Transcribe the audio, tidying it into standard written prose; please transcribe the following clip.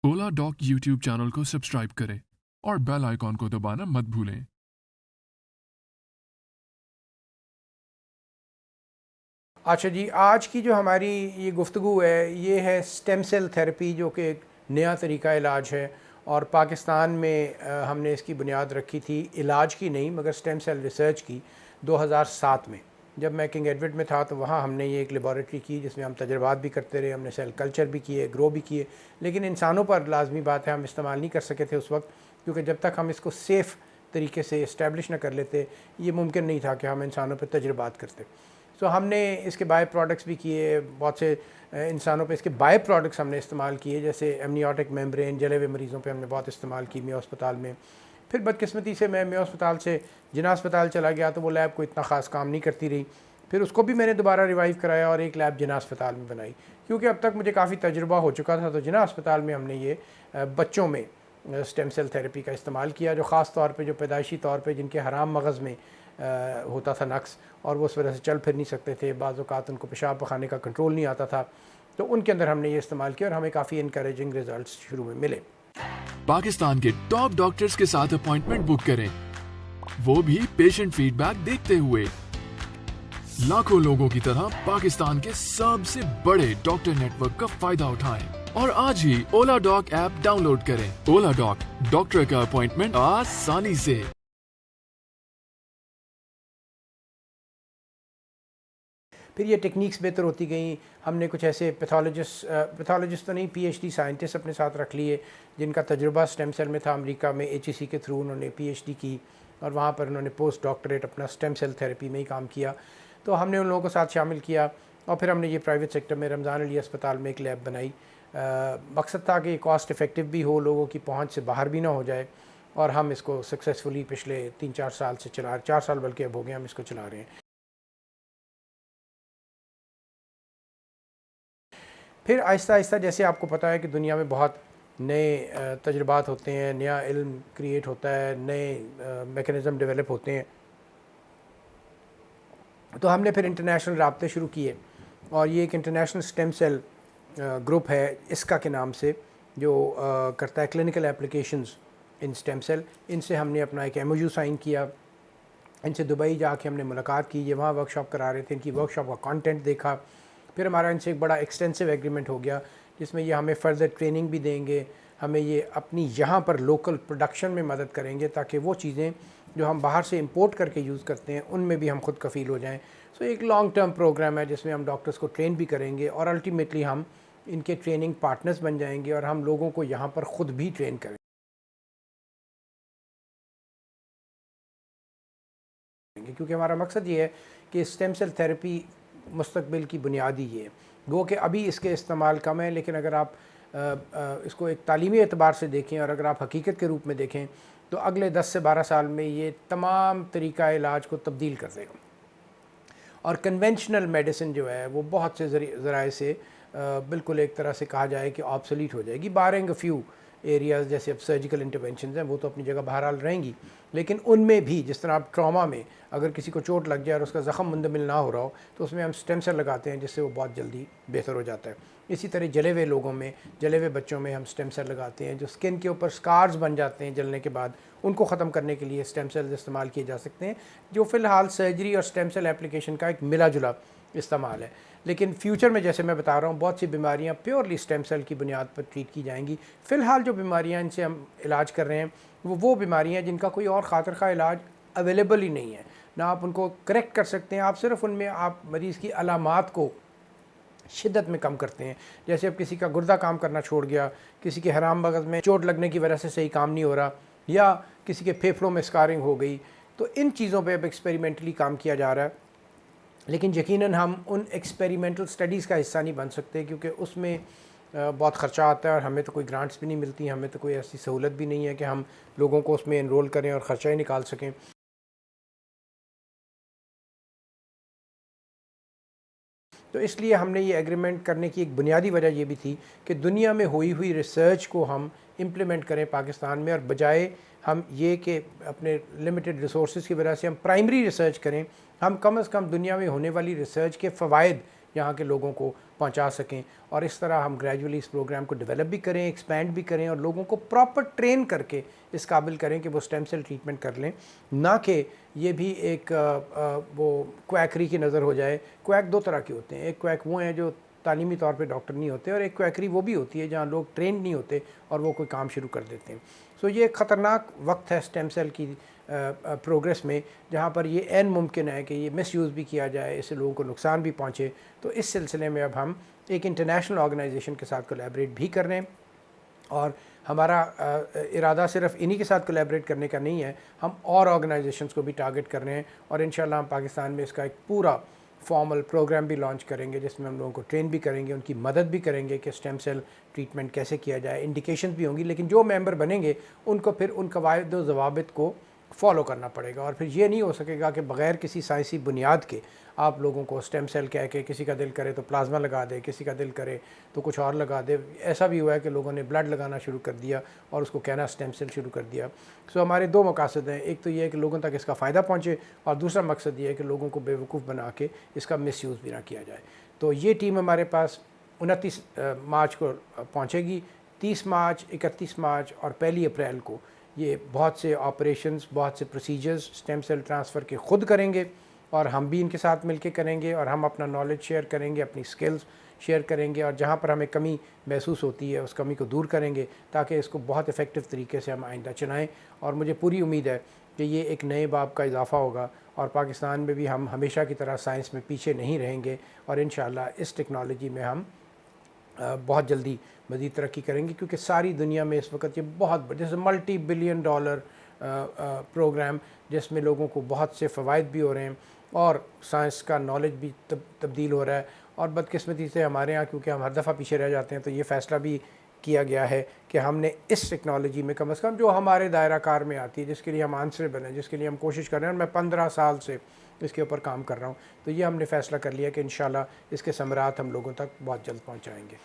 ओला dock YouTube channel को subscribe करें और बेल आइकॉन को दबाना मत भूलें। अच्छा जी, आज की जो हमारी ये गुफ्तगू है ये है स्टेम सेल थेरेपी, जो कि एक नया तरीका इलाज है और पाकिस्तान में हमने इसकी बुनियाद रखी थी, इलाज की नहीं मगर स्टेम सेल रिसर्च की 2007 में। जब मैं किंग एडवर्ड में था तो वहाँ हमने ये एक लेबॉरेटरी की जिसमें हम तजर्बात भी करते रहे, हमने सेल कल्चर भी किए, ग्रो भी किए, लेकिन इंसानों पर लाजमी बात है हम इस्तेमाल नहीं कर सके थे उस वक्त, क्योंकि जब तक हम इसको सेफ़ तरीके से इस्टेब्लिश न कर लेते ये मुमकिन नहीं था कि हम इंसानों पर तजर्बात करते। सो हमने इसके बाय प्रोडक्ट्स भी किए, बहुत से इंसानों पे इसके बाय प्रोडक्ट्स हमने इस्तेमाल किए, जैसे एमनियोटिक मेम्ब्रेन जले हुए मरीज़ों पे हमने बहुत इस्तेमाल की मियाँ अस्पताल में। फिर बदकिस्मती से मैं मियाँ अस्पताल से जिना अस्पताल चला गया तो वो लैब कोई इतना ख़ास काम नहीं करती रही। फिर उसको भी मैंने दोबारा रिवाइव कराया और एक लैब जिना अस्पताल में बनाई, क्योंकि अब तक मुझे काफ़ी तजुर्बा हो चुका था। तो जिना अस्पताल में हमने ये बच्चों में स्टेम सेल थेरेपी का इस्तेमाल किया, जो ख़ास तौर पे जो पैदाइशी तौर पे जिनके हराम मगज़ में होता था नक्स और वो उस वजह से चल फिर नहीं सकते थे, बाज़ औक़ात उनको पेशाब पखाने का कंट्रोल नहीं आता था, तो उनके अंदर हमने ये इस्तेमाल किया और हमें काफ़ी इनकरेजिंग रिजल्ट्स शुरू में मिले। पाकिस्तान के टॉप डॉक्टर्स के साथ अपॉइंटमेंट बुक करें, वो भी पेशेंट फीडबैक देखते हुए। लाखों लोगों की तरह पाकिस्तान के सबसे बड़े डॉक्टर नेटवर्क का फायदा उठाएं और आज ही ओला डॉक ऐप डाउनलोड करें। ओला डॉक, डॉक्टर का अपॉइंटमेंट आसानी से। फिर ये टेक्निक्स बेहतर होती गई, हमने कुछ ऐसे पैथोलॉजिस्ट तो नहीं, पीएचडी साइंटिस्ट अपने साथ रख लिए जिनका तजुर्बा स्टेम सेल में था। अमेरिका में एचईसी के थ्रू उन्होंने पीएचडी की और वहाँ पर उन्होंने पोस्ट डॉक्टरेट अपना स्टेम सेल थेरेपी में ही काम किया, तो हमने उन लोगों को साथ शामिल किया और फिर हमने ये प्राइवेट सेक्टर में रमज़ान अली अस्पताल में एक लैब बनाई। मकसद था कि कॉस्ट इफ़ेक्टिव भी हो, लोगों की पहुँच से बाहर भी ना हो जाए, और हम इसको सक्सेसफुली पिछले 3-4 साल से 4 साल बल्कि अब हो गए हम इसको चला रहे हैं। फिर आहिस्ता आहिस्ता, जैसे आपको पता है कि दुनिया में बहुत नए तजुर्बात होते हैं, नया इल्म क्रिएट होता है, नए मैकेनिज़्म डेवलप होते हैं, तो हमने फिर इंटरनेशनल राब्ते शुरू किए और ये एक इंटरनेशनल स्टेम सेल ग्रुप है इसका के नाम से, जो करता है clinical applications in stem cell. इनसे हमने अपना एक एमओयू साइन किया, इनसे दुबई जाके हमने मुलाकात की, ये वहाँ वर्कशॉप करा रहे थे, इनकी वर्कशॉप का कंटेंट देखा। फिर हमारा इनसे एक बड़ा एक्सटेंसिव एग्रीमेंट हो गया जिसमें ये हमें फ़र्दर ट्रेनिंग भी देंगे, हमें ये अपनी यहाँ पर लोकल प्रोडक्शन में मदद करेंगे ताकि वो चीज़ें जो हम बाहर से इंपोर्ट करके यूज़ करते हैं उनमें भी हम खुद कफ़ील हो जाएं। सो एक लॉन्ग टर्म प्रोग्राम है जिसमें हम डॉक्टर्स को ट्रेन भी करेंगे और अल्टीमेटली हम इनके ट्रेनिंग पार्टनर्स बन जाएंगे और हम लोगों को यहाँ पर ख़ुद भी ट्रेन करेंगे, क्योंकि हमारा मकसद ये है कि स्टेम सेल थेरेपी मुस्तकबिल की बुनियादी ये है। गो कि अभी इसके इस्तेमाल कम है, लेकिन अगर आप इसको एक तालीमी एतबार से देखें और अगर आप हकीकत के रूप में देखें तो अगले 10 से 12 साल में ये तमाम तरीका इलाज को तब्दील कर देगा और कन्वेंशनल मेडिसिन जो है वो बहुत से ज़राए से बिल्कुल एक तरह से कहा जाए कि ऑब्सोलीट हो जाएगी, बारिंग फ्यू एरियाज़ जैसे अब सर्जिकल इंटरवेंशन हैं वो तो अपनी जगह बहरहाल रहेंगी, लेकिन उनमें भी जिस तरह आप ट्रॉमा में अगर किसी को चोट लग जाए और उसका ज़ख़म मुंदमिल ना हो रहा हो तो उसमें हम स्टेम सेल लगाते हैं जिससे वो बहुत जल्दी बेहतर हो जाता है। इसी तरह जले हुए लोगों में, जले हुए बच्चों में हम स्टेम सेल लगाते हैं, जो स्किन के ऊपर स्कार्स बन जाते हैं जलने के बाद, उनको ख़त्म करने के लिए स्टेम सेल इस्तेमाल किए जा सकते हैं, जो फ़िलहाल सर्जरी और स्टेम सेल एप्लीकेशन का एक मिला जुला इस्तेमाल है। लेकिन फ्यूचर में जैसे मैं बता रहा हूँ बहुत सी बीमारियाँ प्योरली स्टेम सेल की बुनियाद पर ट्रीट की जाएंगी। फ़िलहाल जो बीमारियाँ इनसे हम इलाज कर रहे हैं वो बीमारियाँ जिनका कोई और ख़ातिर का इलाज अवेलेबल ही नहीं है, ना आप उनको करेक्ट कर सकते हैं, आप सिर्फ उनमें आप मरीज़ की अलामात को शिद्दत में कम करते हैं। जैसे अब किसी का गुर्दा काम करना छोड़ गया, किसी के हराम मगज़ में चोट लगने की वजह से सही काम नहीं हो रहा, या किसी के फेफड़ों में स्कारिंग हो गई, तो इन चीज़ों पे अब एक्सपेरिमेंटली काम किया जा रहा है। लेकिन यकीनन हम उन एक्सपेरिमेंटल स्टडीज़ का हिस्सा नहीं बन सकते क्योंकि उसमें बहुत ख़र्चा आता है और हमें तो कोई ग्रांट्स भी नहीं मिलती, हमें तो कोई ऐसी सहूलत भी नहीं है कि हम लोगों को उसमें एनरोल करें और ख़र्चा ही निकाल सकें। तो इसलिए हमने ये एग्रीमेंट करने की एक बुनियादी वजह ये भी थी कि दुनिया में हुई रिसर्च को हम इम्प्लीमेंट करें पाकिस्तान में, और बजाय हम ये कि अपने लिमिटेड रिसोर्स की वजह से हम प्राइमरी रिसर्च करें, हम कम से कम दुनिया में होने वाली रिसर्च के फ़वाइद यहाँ के लोगों को پہنچا سکیں، اور اس طرح ہم گریجولی اس پروگرام کو ڈیولپ بھی کریں، ایکسپینڈ بھی کریں، اور لوگوں کو پراپر ٹرین کر کے اس قابل کریں کہ وہ اسٹیم سیل ٹریٹمنٹ کر لیں، نہ کہ یہ بھی ایک وہ کویکری کی نظر ہو جائے۔ کویک دو طرح کے ہوتے ہیں، ایک کویک وہ ہیں جو تعلیمی طور پہ ڈاکٹر نہیں ہوتے، اور ایک کویکری وہ بھی ہوتی ہے جہاں لوگ ٹرینڈ نہیں ہوتے اور وہ کوئی کام شروع کر دیتے ہیں۔ سو یہ ایک خطرناک وقت ہے اسٹیم سیل کی پروگریس میں، جہاں پر یہ عین ممکن ہے کہ یہ مس یوز بھی کیا جائے، اس سے لوگوں کو نقصان بھی پہنچے۔ تو اس سلسلے میں اب ہم ایک انٹرنیشنل آرگنائزیشن کے ساتھ کولیبریٹ بھی کر رہے ہیں، اور ہمارا ارادہ صرف انہی کے ساتھ کولیبریٹ کرنے کا نہیں ہے، ہم اور آرگنائزیشنز کو بھی ٹارگٹ کر رہے ہیں، اور انشاءاللہ ہم پاکستان میں اس کا ایک پورا فارمل پروگرام بھی لانچ کریں گے، جس میں ہم لوگوں کو ٹرین بھی کریں گے، ان کی مدد بھی کریں گے کہ اسٹیم سیل ٹریٹمنٹ کیسے کیا جائے، انڈیکیشنز بھی ہوں گی، لیکن جو ممبر بنیں گے ان کو پھر ان قواعد و ضوابط کو فالو کرنا پڑے گا، اور پھر یہ نہیں ہو سکے گا کہ بغیر کسی سائنسی بنیاد کے آپ لوگوں کو اسٹیم سیل کہہ کے کسی کا دل کرے تو پلازما لگا دے، کسی کا دل کرے تو کچھ اور لگا دے۔ ایسا بھی ہوا ہے کہ لوگوں نے بلڈ لگانا شروع کر دیا اور اس کو کہنا اسٹیم سیل شروع کر دیا۔ سو ہمارے دو مقاصد ہیں، ایک تو یہ ہے کہ لوگوں تک اس کا فائدہ پہنچے، اور دوسرا مقصد یہ ہے کہ لوگوں کو بے وقوف بنا کے اس کا مس یوز بھی نہ کیا جائے۔ تو یہ ٹیم ہمارے پاس 29 مارچ کو پہنچے گی، 30 مارچ، 31 مارچ اور 1 اپریل کو یہ بہت سے آپریشنز، بہت سے پروسیجرز اسٹیم سیل ٹرانسفر کے خود کریں گے، اور ہم بھی ان کے ساتھ مل کے کریں گے، اور ہم اپنا نالج شیئر کریں گے، اپنی سکلز شیئر کریں گے، اور جہاں پر ہمیں کمی محسوس ہوتی ہے اس کمی کو دور کریں گے، تاکہ اس کو بہت افیکٹو طریقے سے ہم آئندہ چلائیں۔ اور مجھے پوری امید ہے کہ یہ ایک نئے باب کا اضافہ ہوگا، اور پاکستان میں بھی ہم ہمیشہ کی طرح سائنس میں پیچھے نہیں رہیں گے، اور انشاءاللہ اس ٹیکنالوجی میں ہم بہت جلدی مزید ترقی کریں گے، کیونکہ ساری دنیا میں اس وقت یہ بہت جیسے ملٹی بلین ڈالر پروگرام، جس میں لوگوں کو بہت سے فوائد بھی ہو رہے ہیں، اور سائنس کا نالج بھی تبدیل ہو رہا ہے۔ اور بدقسمتی سے ہمارے ہاں کیونکہ ہم ہر دفعہ پیچھے رہ جاتے ہیں، تو یہ فیصلہ بھی کیا گیا ہے کہ ہم نے اس ٹیکنالوجی میں کم از کم جو ہمارے دائرہ کار میں آتی ہے، جس کے لیے ہم آنسریبل ہیں، جس کے لیے ہم کوشش کر رہے ہیں، اور میں 15 سال سے اس کے اوپر کام کر رہا ہوں، تو یہ ہم نے فیصلہ کر لیا کہ انشاءاللہ اس کے ثمرات ہم لوگوں تک بہت جلد پہنچائیں گے۔